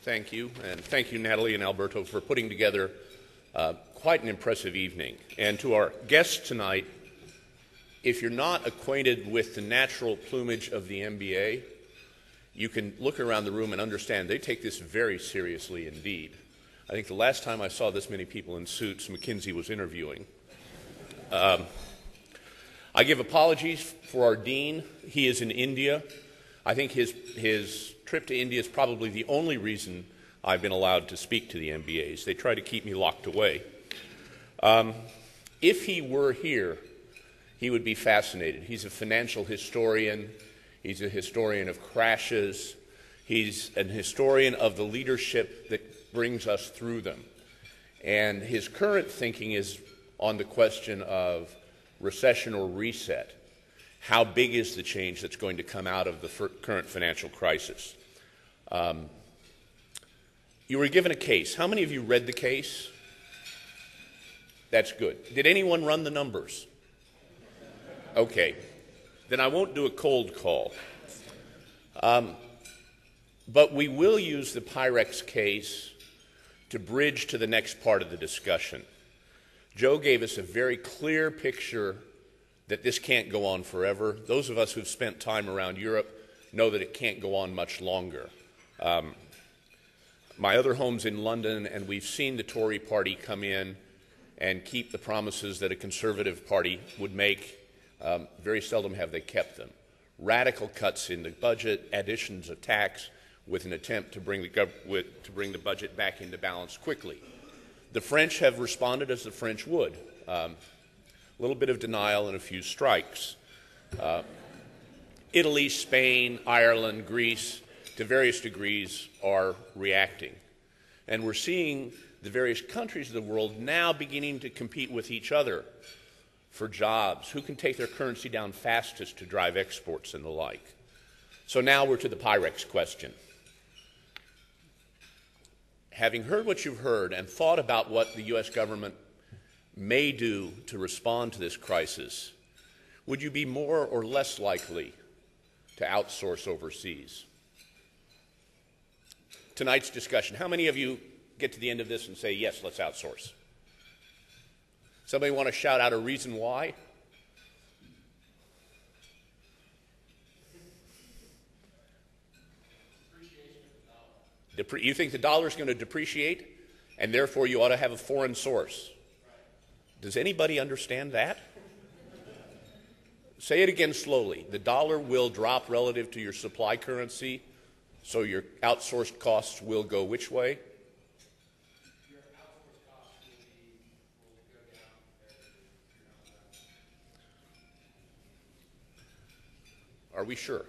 Thank you, and thank you, Natalie and Alberto, for putting together quite an impressive evening. And to our guests tonight, if you're not acquainted with the natural plumage of the NBA, you can look around the room and understand they take this very seriously indeed. I think the last time I saw this many people in suits, McKinsey was interviewing. I give apologies for our dean. He is in India. I think his trip to India is probably the only reason I've been allowed to speak to the MBAs. They try to keep me locked away. If he were here, he would be fascinated. He's a financial historian. He's a historian of crashes. He's an historian of the leadership that brings us through them. And his current thinking is on the question of recession or reset. How big is the change that's going to come out of the current financial crisis? You were given a case. How many of you read the case? That's good. Did anyone run the numbers? Okay. Then I won't do a cold call. But we will use the Pyrex case to bridge to the next part of the discussion. Joe gave us a very clear picture that this can't go on forever. Those of us who've spent time around Europe know that it can't go on much longer. My other home's in London, and we've seen the Tory party come in and keep the promises that a Conservative party would make. Very seldom have they kept them. Radical cuts in the budget, additions of tax, with an attempt to bring the budget back into balance quickly. The French have responded as the French would. A little bit of denial and a few strikes. Italy, Spain, Ireland, Greece, to various degrees, are reacting. And we're seeing the various countries of the world now beginning to compete with each other for jobs. Who can take their currency down fastest to drive exports and the like? So now we're to the Pyrex question. Having heard what you've heard and thought about what the U.S. government may do to respond to this crisis, would you be more or less likely to outsource overseas? Tonight's discussion, how many of you get to the end of this and say, yes, let's outsource? Somebody want to shout out a reason why? You think the dollar is going to depreciate, and therefore you ought to have a foreign source. Does anybody understand that? Say it again slowly. The dollar will drop relative to your supply currency, so your outsourced costs will go which way? Your outsourced costs will go down. Are we sure?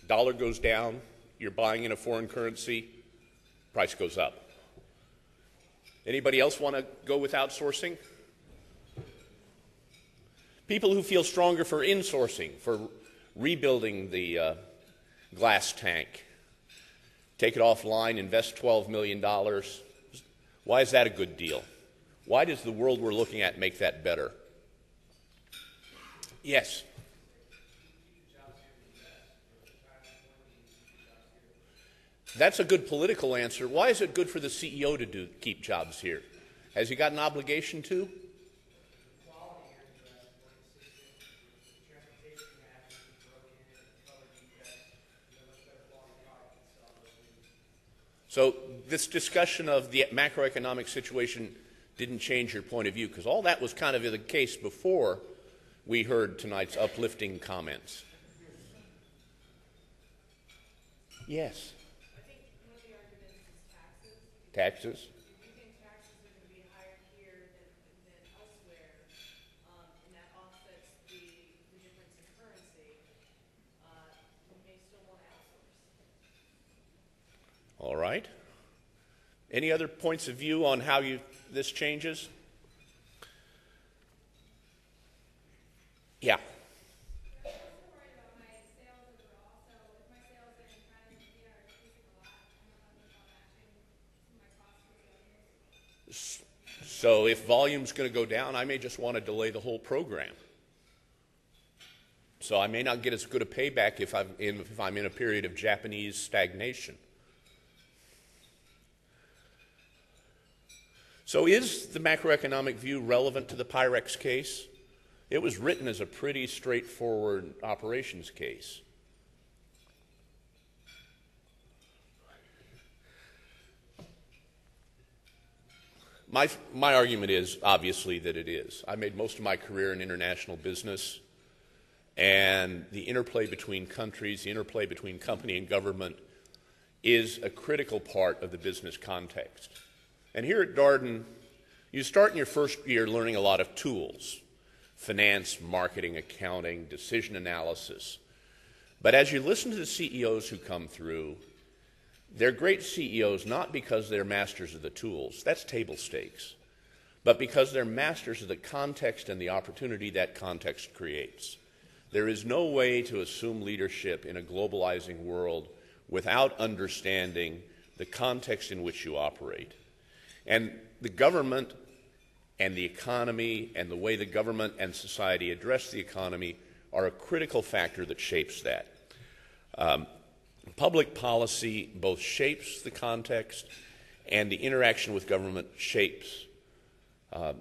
Dollar goes down, you're buying in a foreign currency, price goes up. Anybody else want to go with outsourcing? People who feel stronger for insourcing, for rebuilding the glass tank. Take it offline, invest $12 million. Why is that a good deal? Why does the world we're looking at make that better? Yes? That's a good political answer. Why is it good for the CEO to keep jobs here? Has he got an obligation to? So this discussion of the macroeconomic situation didn't change your point of view, because all that was kind of the case before we heard tonight's uplifting comments. Yes? Taxes? You think taxes are going to be higher here than elsewhere, and that offsets the difference in currency, you may still want to outsource. All right. Any other points of view on how this changes? Yeah. So if volume's going to go down, I may just want to delay the whole program. So I may not get as good a payback if I'm in a period of Japanese stagnation. So is the macroeconomic view relevant to the Pyrex case? It was written as a pretty straightforward operations case. My argument is, obviously, that it is. I made most of my career in international business, and the interplay between countries, the interplay between company and government is a critical part of the business context. And here at Darden, you start in your first year learning a lot of tools: finance, marketing, accounting, decision analysis. But as you listen to the CEOs who come through, they're great CEOs not because they're masters of the tools, that's table stakes, but because they're masters of the context and the opportunity that context creates. There is no way to assume leadership in a globalizing world without understanding the context in which you operate. And the government and the economy and the way the government and society address the economy are a critical factor that shapes that. Public policy both shapes the context, and the interaction with government shapes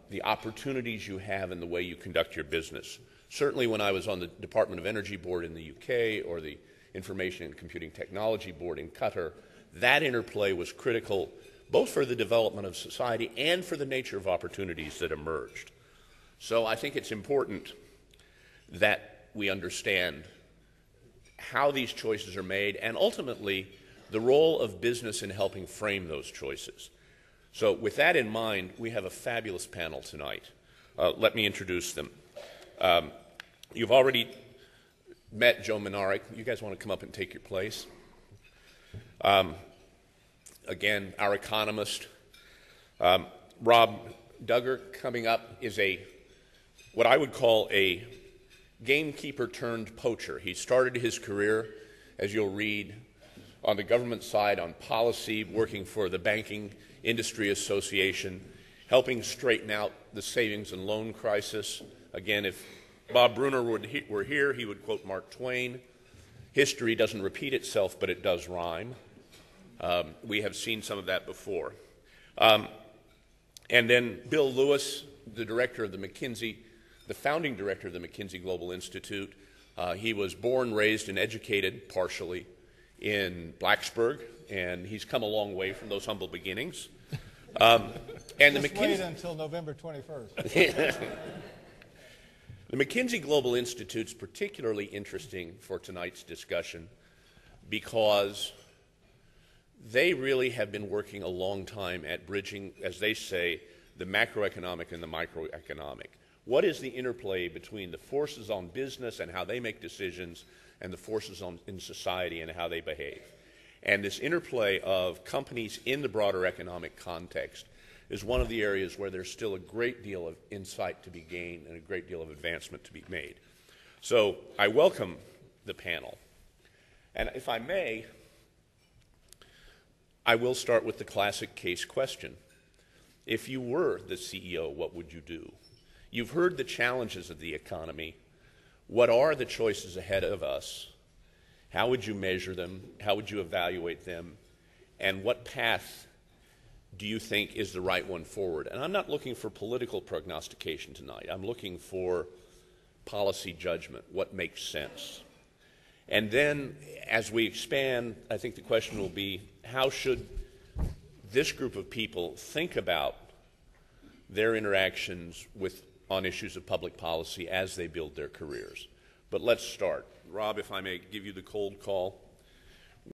the opportunities you have in the way you conduct your business. Certainly when I was on the Department of Energy Board in the UK or the Information and Computing Technology Board in Qatar, that interplay was critical both for the development of society and for the nature of opportunities that emerged. So I think it's important that we understand how these choices are made, and ultimately the role of business in helping frame those choices. So with that in mind, we have a fabulous panel tonight. Let me introduce them. You've already met Joe Minarik. You guys want to come up and take your place? Again, our economist. Rob Duggar coming up is what I would call a gamekeeper turned poacher. He started his career, as you'll read, on the government side on policy, working for the Banking Industry Association, helping straighten out the savings and loan crisis. Again, if Bob Brunner were here, he would quote Mark Twain: "History doesn't repeat itself, but it does rhyme." We have seen some of that before. And then Bill Lewis, the director of the founding director of the McKinsey Global Institute. He was born, raised, and educated partially in Blacksburg, and he's come a long way from those humble beginnings. And the Just wait until November 21st. The McKinsey Global Institute's particularly interesting for tonight's discussion because they really have been working a long time at bridging, as they say, the macroeconomic and the microeconomic. What is the interplay between the forces on business and how they make decisions and the forces in society and how they behave? And this interplay of companies in the broader economic context is one of the areas where there's still a great deal of insight to be gained and a great deal of advancement to be made. So I welcome the panel. And if I may, I will start with the classic case question. If you were the CEO, what would you do? You've heard the challenges of the economy. What are the choices ahead of us? How would you measure them? How would you evaluate them? And what path do you think is the right one forward? And I'm not looking for political prognostication tonight. I'm looking for policy judgment, what makes sense. And then as we expand, I think the question will be, how should this group of people think about their interactions on issues of public policy as they build their careers? But let's start. Rob, if I may give you the cold call.